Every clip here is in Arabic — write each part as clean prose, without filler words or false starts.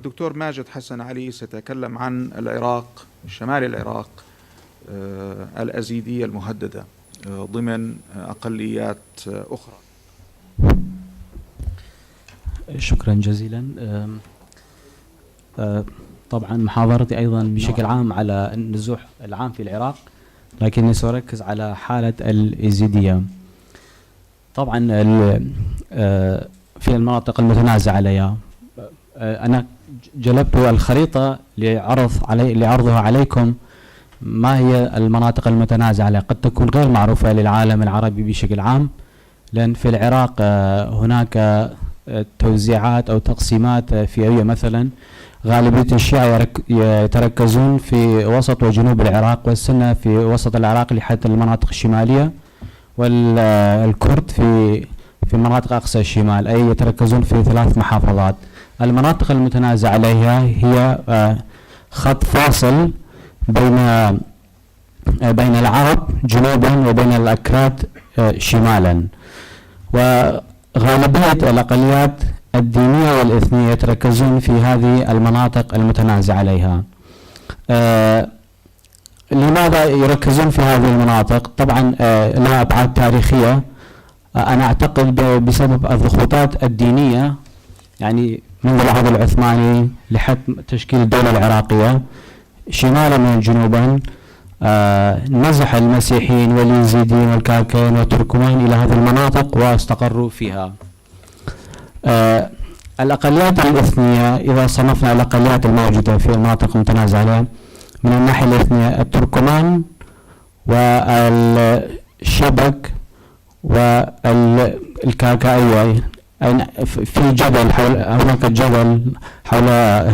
الدكتور ماجد حسن علي سيتكلم عن العراق، شمال العراق، الأزيدية المهددة ضمن أقليات أخرى. شكرا جزيلا. طبعا محاضرتي أيضا بشكل عام على النزوح العام في العراق، لكني سأركز على حالة الإزيدية. طبعا في المناطق المتنازع عليها أنا جلبت الخريطة لعرضها عليكم. ما هي المناطق المتنازع عليها؟ قد تكون غير معروفة للعالم العربي بشكل عام، لأن في العراق هناك توزيعات أو تقسيمات فئوية. مثلا غالبية الشيعة يتركزون في وسط وجنوب العراق، والسنة في وسط العراق لحد المناطق الشمالية، والكرد في مناطق أقصى الشمال، أي يتركزون في 3 محافظات. المناطق المتنازع عليها هي خط فاصل بين العرب جنوبا وبين الأكراد شمالا، وغالبية الأقليات الدينية والإثنية يتركزون في هذه المناطق المتنازع عليها. لماذا يركزون في هذه المناطق؟ طبعا لها أبعاد تاريخية. أنا أعتقد بسبب الضغوطات الدينية، يعني منذ العهد العثماني لحد تشكيل الدولة العراقية شمالا من جنوبا، نزح المسيحيين واليزيديين والكاكين والتركمان إلى هذه المناطق واستقروا فيها. الأقليات الإثنية، إذا صنفنا الأقليات الموجودة في المناطق المتنازع عليها من الناحية الإثنية، التركمان والشبك والكاكاية. في جدل هناك جدل حول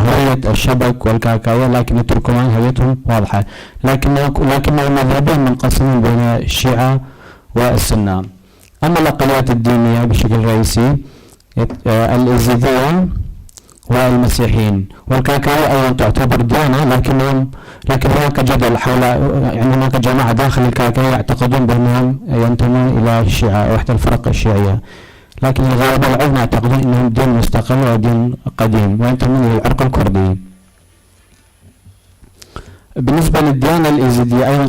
هوية الشبك والكاكاية، لكن التركمان هويتهم واضحة، لكنهم مذهبين منقسمين بين الشيعة والسنة. أما الأقليات الدينية بشكل رئيسي الإزيدية والمسيحيين، والكاكاية أيضا تعتبر ديانة، لكن هناك جدل حول، يعني هناك جماعة داخل الكاكاية يعتقدون بأنهم ينتمون إلى الشيعة أو إحدى الفرق الشيعية، لكن الغالبية العظمى يعتقدون أنهم دين مستقل ودين قديم وينتمون إلى العرق الكردي. بالنسبة للديانة الإزيدية أيضا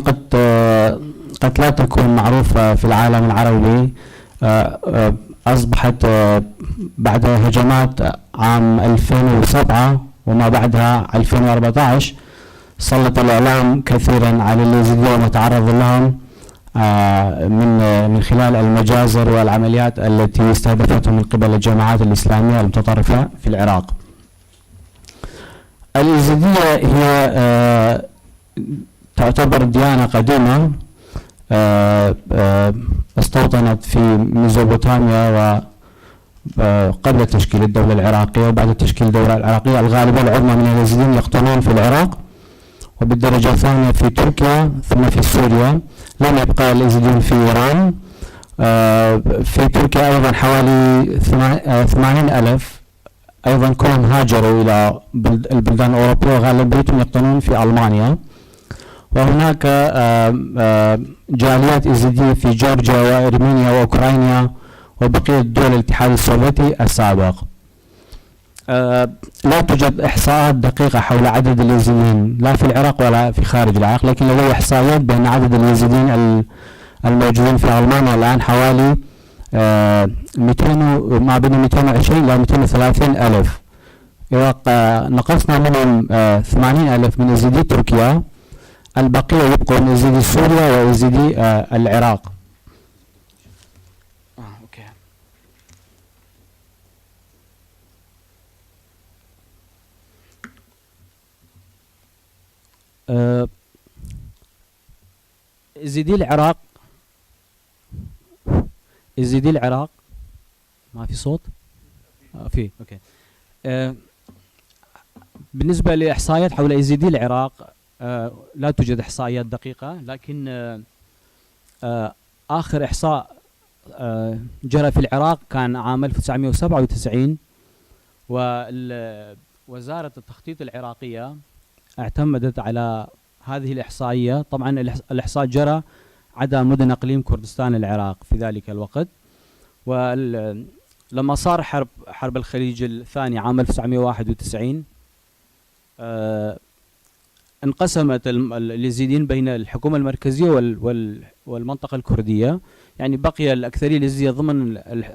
قد لا تكون معروفة في العالم العربي. أصبحت بعد هجمات عام 2007 وما بعدها 2014 سلط الإعلام كثيرا على الإزيدية وتعرض لهم من خلال المجازر والعمليات التي استهدفتهم من قبل الجماعات الإسلامية المتطرفة في العراق. الإزيدية هي تعتبر ديانة قديمة استوطنت في ميزوبوتاميا وقبل تشكيل الدولة العراقية وبعد تشكيل الدولة العراقية. الغالبية العظمى من الإزيديين يقطنون في العراق، وبالدرجة الثانية في تركيا، ثم في سوريا. لم يبقى الإزيديين في إيران. في تركيا أيضا حوالي 80,000 أيضا كلهم هاجروا إلى البلدان الأوروبية، وغالبيتهم يقطنون في ألمانيا. وهناك جاليات إزيدية في جورجيا وأرمينيا وأوكرانيا وبقية دول الاتحاد السوفيتي السابق. لا توجد إحصاءات دقيقة حول عدد اليزيديين لا في العراق ولا في خارج العراق، لكن لدي إحصائيات بأن عدد اليزيديين الموجودين في ألمانيا الآن حوالي 200 ما بين 220 إلى 230 ألف. إذا نقصنا منهم 80 ألف من يزيدي تركيا، البقية يبقون يزيدي سوريا ويزيدي العراق. يزيدي العراق ما في صوت؟ في اوكي. بالنسبة لإحصائيات حول يزيدي العراق لا توجد إحصائيات دقيقة، لكن آخر إحصاء جرى في العراق كان عام 1997، ووزارة التخطيط العراقية اعتمدت على هذه الإحصائية. طبعا الإحصاء جرى عدا مدن أقليم كردستان العراق في ذلك الوقت. ولما صار حرب الخليج الثاني عام 1991 انقسمت اليزيديين بين الحكومة المركزية والمنطقة الكردية. يعني بقي الأكثرية اليزيدية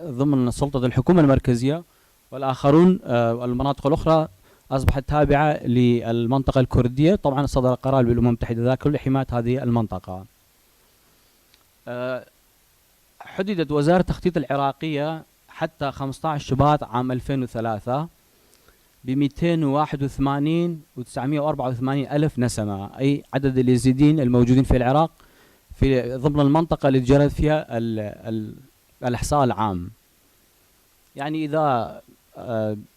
ضمن سلطة الحكومة المركزية، والآخرون المناطق الأخرى أصبحت تابعة للمنطقة الكردية. طبعا صدر قرار بالأمم المتحدة ذاك لحماية هذه المنطقة. حددت وزارة التخطيط العراقية حتى 15 شباط عام 2003 ب 281,984 ألف نسمة، أي عدد اليزيديين الموجودين في العراق في ضمن المنطقة اللي جرت فيها الإحصاء العام. يعني إذا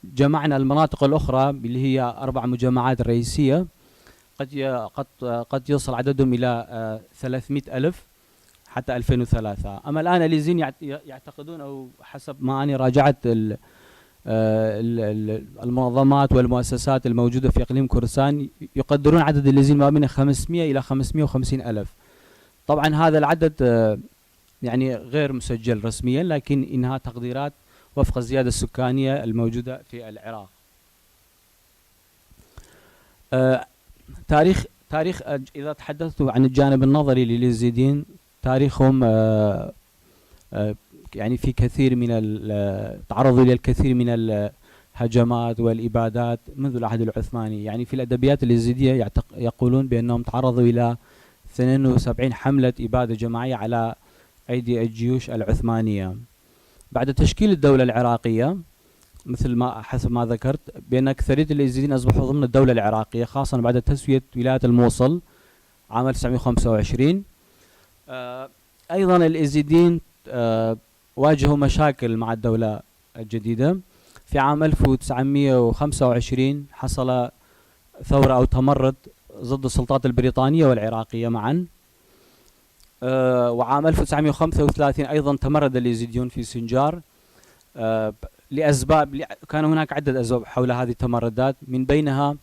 جمعنا المناطق الأخرى اللي هي 4 مجمعات رئيسية قد يصل عددهم إلى 300 ألف حتى 2003. أما الآن اليزيديين يعتقدون، أو حسب ما أنا راجعت المنظمات والمؤسسات الموجودة في إقليم كردستان، يقدرون عدد اليزيديين ما بين 500 إلى 550 ألف. طبعا هذا العدد يعني غير مسجل رسميا، لكن إنها تقديرات وفق الزيادة السكانية الموجودة في العراق. تاريخ إذا تحدثت عن الجانب النظري لليزيديين، تاريخهم يعني في كثير من تعرضوا إلى الكثير من الهجمات والإبادات منذ العهد العثماني. يعني في الأدبيات اليزيدية يقولون بأنهم تعرضوا إلى 72 حملة إبادة جماعية على أيدي الجيوش العثمانية. بعد تشكيل الدولة العراقية، مثل ما حسب ما ذكرت، بأن أكثرية اليزيديين أصبحوا ضمن الدولة العراقية، خاصة بعد تسوية ولاية الموصل عام 1925. أيضا اليزيديين واجهوا مشاكل مع الدولة الجديدة. في عام 1925 حصل ثورة أو تمرد ضد السلطات البريطانية والعراقية معا. وعام 1935 أيضا تمرد اليزيديون في سنجار لأسباب. كان هناك عدة أسباب حول هذه التمردات، من بينها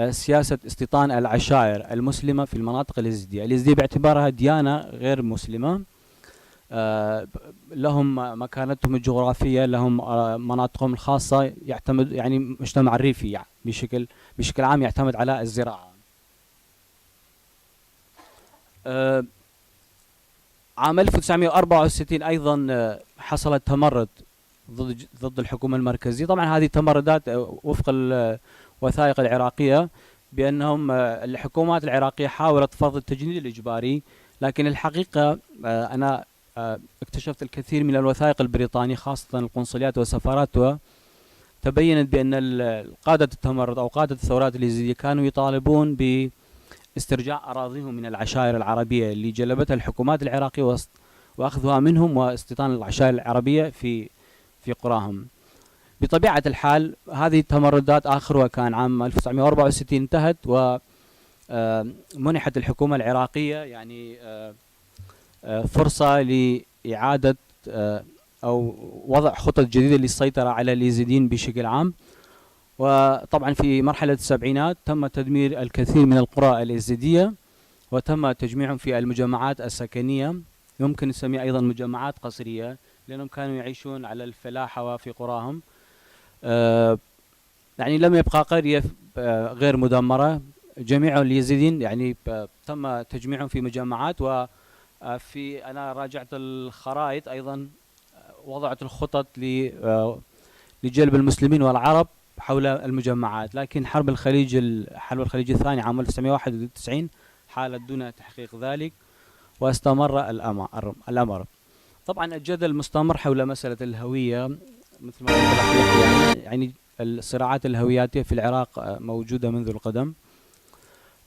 سياسة استيطان العشائر المسلمة في المناطق اليزيدية. اليزيدية باعتبارها ديانة غير مسلمة، لهم مكانتهم الجغرافية، لهم مناطقهم الخاصة، يعتمد يعني مجتمع ريفي يعني بشكل عام يعتمد على الزراعة. عام 1964 أيضا حصل التمرد ضد الحكومة المركزية. طبعا هذه التمردات وفق الوثائق العراقية بأنهم الحكومات العراقية حاولت فرض التجنيد الإجباري، لكن الحقيقة أنا اكتشفت الكثير من الوثائق البريطانية خاصة القنصليات والسفارات، تبينت بأن قادة التمرد أو قادة الثورات اليزيدية كانوا يطالبون باسترجاع أراضيهم من العشائر العربية اللي جلبتها الحكومات العراقية وأخذها منهم واستيطان العشائر العربية في قراهم. بطبيعة الحال هذه التمردات آخرها كان عام 1964 انتهت، ومنحت الحكومة العراقية يعني فرصة لإعادة أو وضع خطط جديدة للسيطرة على اليزيديين بشكل عام. وطبعا في مرحلة السبعينات تم تدمير الكثير من القرى اليزيدية، وتم تجميعهم في المجمعات السكنية، يمكن نسميها أيضا مجمعات قصرية، لأنهم كانوا يعيشون على الفلاحة وفي قراهم. يعني لم يبقى قرية غير مدمرة، جميع اليزيديين يعني تم تجميعهم في مجمعات. وفي أنا راجعت الخرائط أيضا وضعت الخطط لجلب المسلمين والعرب حول المجمعات، لكن حرب الخليج الثاني عام 1991 حالت دون تحقيق ذلك، واستمر الأمر. طبعا الجدل مستمر حول مسألة الهوية، مثل ما قلت يعني الصراعات الهوياتية في العراق موجودة منذ القدم.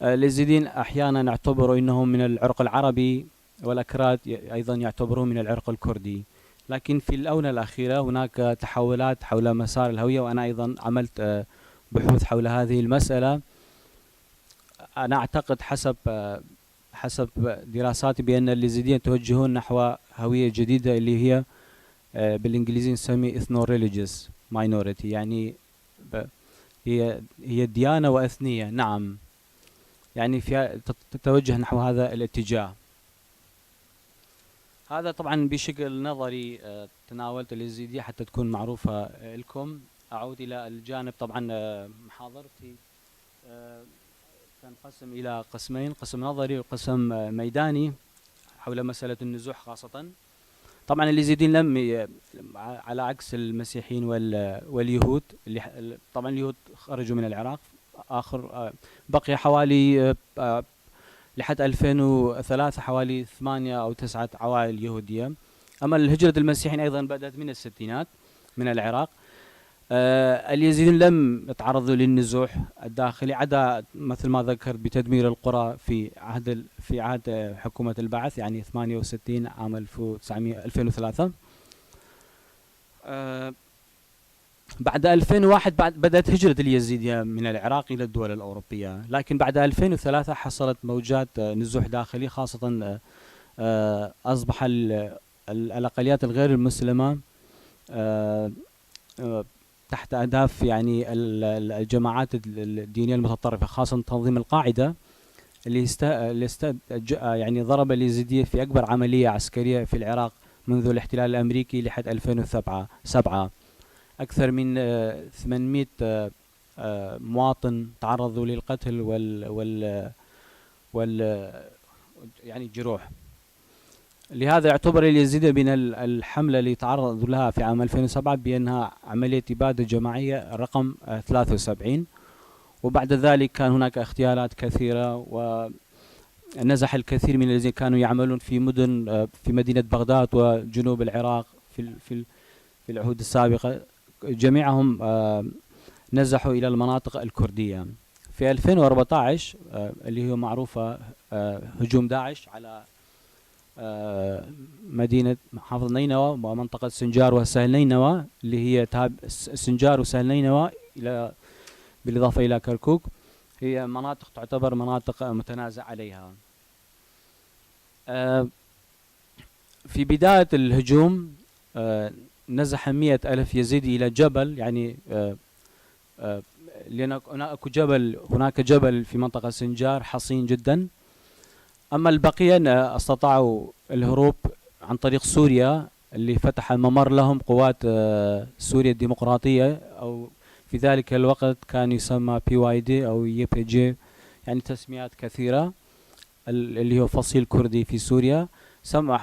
اليزيديين أحيانا يعتبروا أنهم من العرق العربي، والأكراد أيضا يعتبرون من العرق الكردي، لكن في الآونة الأخيرة هناك تحولات حول مسار الهوية، وأنا أيضا عملت بحوث حول هذه المسألة. أنا أعتقد حسب دراساتي بأن اليزيديين يتوجهون نحو هوية جديدة اللي هي بالإنجليزي نسميه ethno religious minority، يعني هي ديانة وأثنية. نعم، يعني فيها تتوجه نحو هذا الاتجاه. هذا طبعا بشكل نظري تناولت اليزيدية حتى تكون معروفة لكم. أعود إلى الجانب طبعا محاضرتي تنقسم إلى قسمين، قسم نظري وقسم ميداني حول مسألة النزوح خاصة. طبعا اليزيديين على عكس المسيحيين واليهود، طبعا اليهود خرجوا من العراق آخر، بقي حوالي لحد 2003 حوالي 8 أو 9 عوائل يهودية. أما الهجرة المسيحيين أيضا بدأت من الستينات من العراق. اليزيديين لم يتعرضوا للنزوح الداخلي عدا مثل ما ذكرت بتدمير القرى في عهد حكومة البعث، يعني 68 عام 2003. بعد 2001 بدأت هجرة اليزيدية من العراق إلى الدول الأوروبية، لكن بعد 2003 حصلت موجات نزوح داخلي، خاصة أصبح الأقليات الغير المسلمة تحت أهداف يعني الجماعات الدينية المتطرفة، خاصة تنظيم القاعدة يعني ضرب اليزيدية في أكبر عملية عسكرية في العراق منذ الاحتلال الأمريكي لحد 2007. أكثر من 800 مواطن تعرضوا للقتل وال يعني الجروح. لهذا يعتبر اليزيدية من الحملة اللي تعرضوا لها في عام 2007 بأنها عملية إبادة جماعية رقم 73. وبعد ذلك كان هناك اغتيالات كثيرة، ونزح الكثير من الذين كانوا يعملون في في مدينة بغداد وجنوب العراق في العهود السابقة، جميعهم نزحوا إلى المناطق الكردية. في 2014 اللي هي معروفة هجوم داعش على مدينة محافظة نينوى ومنطقة سنجار وسهل نينوى، اللي هي سنجار وسهل نينوى بالإضافة إلى كركوك، هي مناطق تعتبر مناطق متنازع عليها. في بداية الهجوم نزح 100,000 يزيدي إلى جبل، يعني لأن هناك جبل في منطقة سنجار حصين جدا. أما البقية استطاعوا الهروب عن طريق سوريا، اللي فتح الممر لهم قوات سوريا الديمقراطية، أو في ذلك الوقت كان يسمى PYD أو YPG، يعني تسميات كثيرة، اللي هو فصيل كردي في سوريا.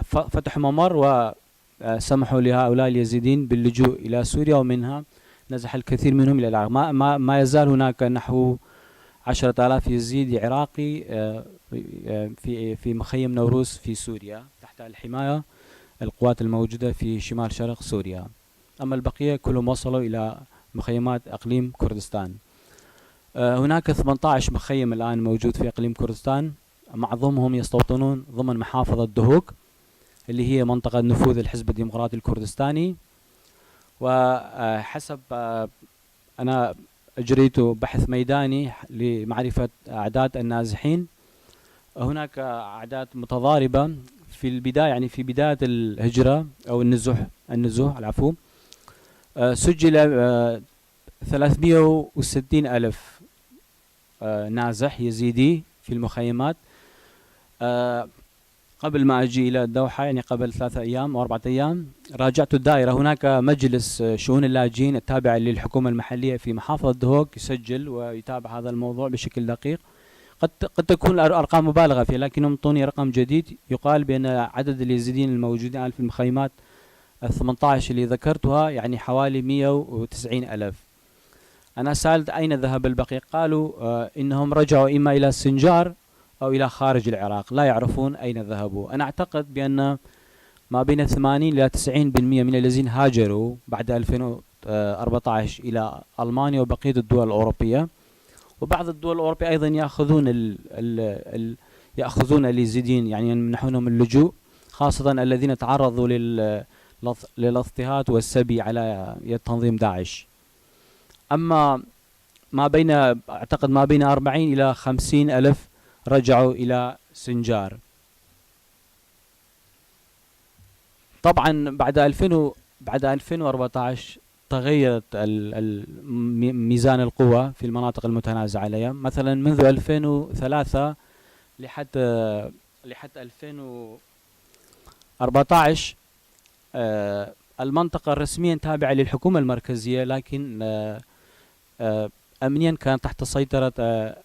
فتحوا ممر وسمحوا لهؤلاء اليزيديين باللجوء إلى سوريا، ومنها نزح الكثير منهم إلى العراق. ما يزال هناك نحو 10,000 يزيدي عراقي في مخيم نوروز في سوريا تحت الحماية القوات الموجودة في شمال شرق سوريا. أما البقية كلهم وصلوا إلى مخيمات أقليم كردستان. هناك 18 مخيم الآن موجود في أقليم كردستان، معظمهم يستوطنون ضمن محافظة دهوك اللي هي منطقة نفوذ الحزب الديمقراطي الكردستاني. وحسب أنا أجريت بحث ميداني لمعرفة أعداد النازحين، هناك أعداد متضاربة في البداية، يعني في بداية الهجرة أو النزوح العفو، سجل 360,000 نازح يزيدي في المخيمات. قبل ما أجي إلى الدوحة، يعني قبل 3 أيام أو 4 أيام، راجعت الدائرة. هناك مجلس شؤون اللاجئين التابع للحكومة المحلية في محافظة دهوك يسجل ويتابع هذا الموضوع بشكل دقيق. قد تكون الأرقام مبالغة فيها، لكنهم أعطوني رقم جديد يقال بأن عدد اليزيديين الموجودين الآن في المخيمات 18 اللي ذكرتها يعني حوالي 190,000. أنا سألت أين ذهب البقية، قالوا إنهم رجعوا إما إلى السنجار أو إلى خارج العراق، لا يعرفون أين ذهبوا. أنا أعتقد بأن ما بين 80 إلى 90% من الذين هاجروا بعد 2014 إلى ألمانيا وبقية الدول الأوروبية، وبعض الدول الأوروبية أيضا يأخذون اليزيديين، يعني يمنحونهم اللجوء، خاصة الذين تعرضوا للاضطهاد والسبي على يد تنظيم داعش. أما أعتقد ما بين 40 إلى 50,000 رجعوا إلى سنجار. طبعا بعد 2014 تغيرت ميزان القوى في المناطق المتنازع عليها. مثلا منذ 2003 لحد 2014 المنطقة رسميا تابعة للحكومة المركزية، لكن أمنيا كان تحت سيطرة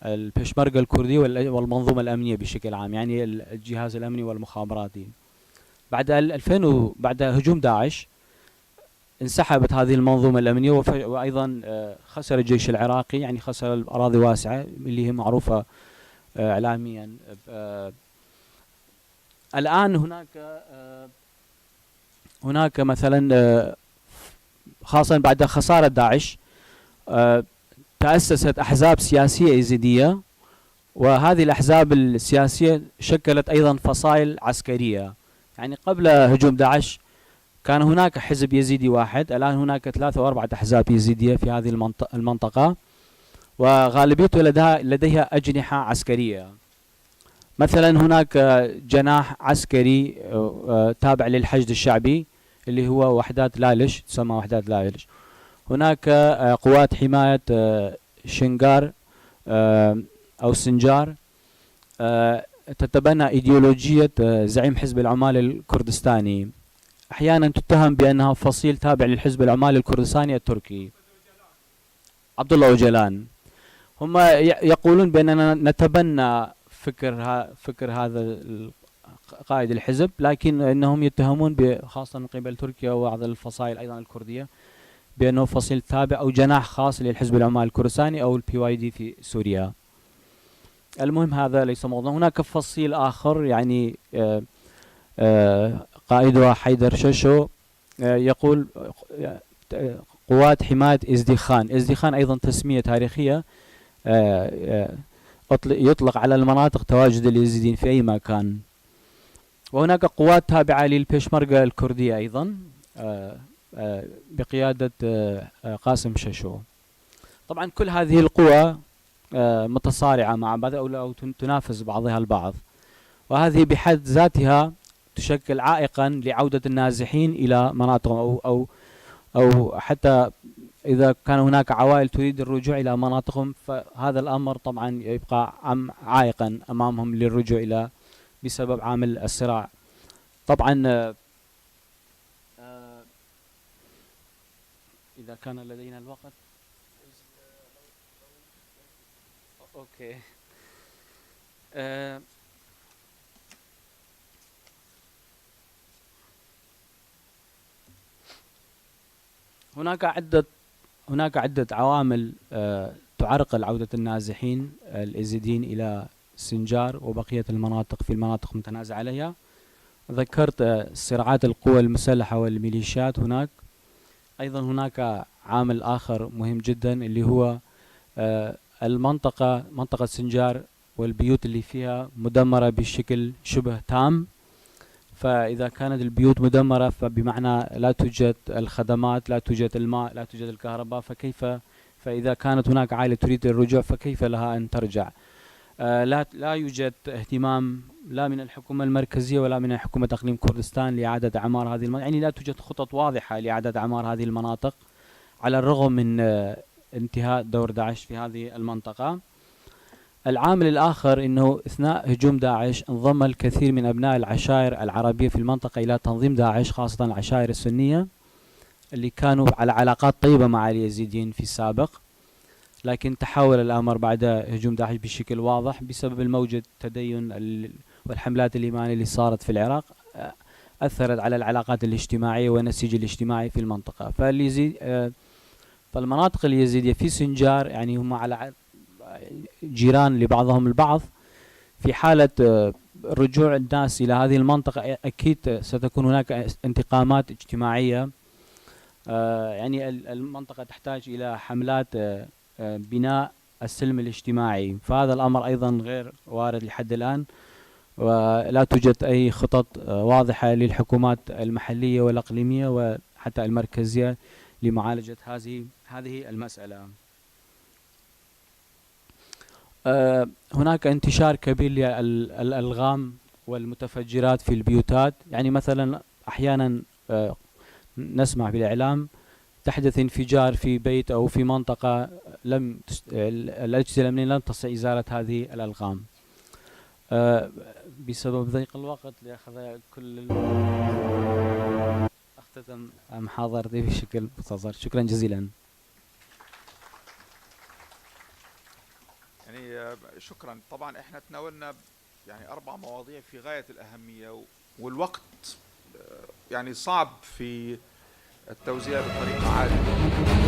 البشمركة الكردية والمنظومة الأمنية بشكل عام، يعني الجهاز الأمني والمخابراتي. بعد 2000 بعد هجوم داعش انسحبت هذه المنظومة الأمنية، وأيضا خسر الجيش العراقي، يعني خسر الأراضي واسعة اللي هي معروفة إعلاميا. الآن هناك مثلا خاصة بعد خسارة داعش تأسست أحزاب سياسية يزيدية، وهذه الأحزاب السياسية شكلت أيضا فصائل عسكرية. يعني قبل هجوم داعش كان هناك حزب يزيدي واحد، الآن هناك 3 أو 4 أحزاب يزيدية في هذه المنطقة، وغالبيته لديها أجنحة عسكرية. مثلا هناك جناح عسكري تابع للحشد الشعبي اللي هو وحدات لالش، تسمى وحدات لالش. هناك قوات حماية شنغار أو سنجار تتبنى إيديولوجية زعيم حزب العمال الكردستاني، أحيانا تتهم بأنها فصيل تابع للحزب العمال الكردستاني التركي، عبد الله أوجلان. هم يقولون بأننا نتبنى فكر هذا قائد الحزب، لكن انهم يتهمون خاصه من قبل تركيا وبعض الفصائل ايضا الكرديه بانه فصيل تابع او جناح خاص للحزب العمال الكردستاني او PYD في سوريا. المهم هذا ليس موضوع. هناك فصيل اخر يعني قائدها حيدر ششو يقول قوات حمايه ازدخان. ازدخان ايضا تسميه تاريخيه يطلق على المناطق تواجد اليزيديين في أي مكان. وهناك قوات تابعة للبشمركة الكردية أيضا بقيادة قاسم ششو. طبعا كل هذه القوى متصارعة مع بعض أو تنافس بعضها البعض، وهذه بحد ذاتها تشكل عائقا لعودة النازحين إلى مناطقهم، أو حتى إذا كان هناك عوائل تريد الرجوع إلى مناطقهم، فهذا الأمر طبعا يبقى عائقا أمامهم للرجوع إلى بسبب عامل الصراع. طبعا إذا كان لدينا الوقت أوكي. هناك عدة عوامل تعرقل عودة النازحين الإيزيديين إلى سنجار وبقية المناطق في المناطق متنازع عليها. ذكرت صراعات القوى المسلحة والميليشيات هناك. أيضا هناك عامل آخر مهم جدا اللي هو منطقة سنجار والبيوت اللي فيها مدمرة بشكل شبه تام. فإذا كانت البيوت مدمرة فبمعنى لا توجد الخدمات، لا توجد الماء، لا توجد الكهرباء، فإذا كانت هناك عائلة تريد الرجوع فكيف لها أن ترجع؟ لا يوجد اهتمام لا من الحكومة المركزية ولا من حكومة إقليم كردستان لإعادة أعمار هذه المناطق، يعني لا توجد خطط واضحة لإعادة أعمار هذه المناطق على الرغم من انتهاء دور داعش في هذه المنطقة. العامل الآخر أنه أثناء هجوم داعش انضم الكثير من أبناء العشائر العربية في المنطقة إلى تنظيم داعش، خاصة العشائر السنية اللي كانوا على علاقات طيبة مع اليزيديين في السابق، لكن تحول الأمر بعد هجوم داعش بشكل واضح بسبب الموجة التدين والحملات الإيمانية اللي صارت في العراق، أثرت على العلاقات الاجتماعية والنسيج الاجتماعي في المنطقة. فالمناطق اليزيدية في سنجار يعني هم على جيران لبعضهم البعض. في حالة رجوع الناس إلى هذه المنطقة أكيد ستكون هناك انتقامات اجتماعية. يعني المنطقة تحتاج إلى حملات بناء السلم الاجتماعي، فهذا الأمر أيضا غير وارد لحد الآن، ولا توجد أي خطط واضحة للحكومات المحلية والإقليمية وحتى المركزية لمعالجة هذه المسألة. هناك انتشار كبير للألغام والمتفجرات في البيوتات، يعني مثلا أحيانا نسمع بالإعلام تحدث انفجار في بيت أو في منطقة الأجهزة الأمنية لم تستطع إزالة هذه الألغام. بسبب ضيق الوقت لأخذ أختتم محاضرتي بشكل مختصر. شكرا جزيلا. يعني شكرا. طبعا احنا تناولنا يعني 4 مواضيع في غاية الأهمية، والوقت يعني صعب في التوزيع بطريقة عادلة.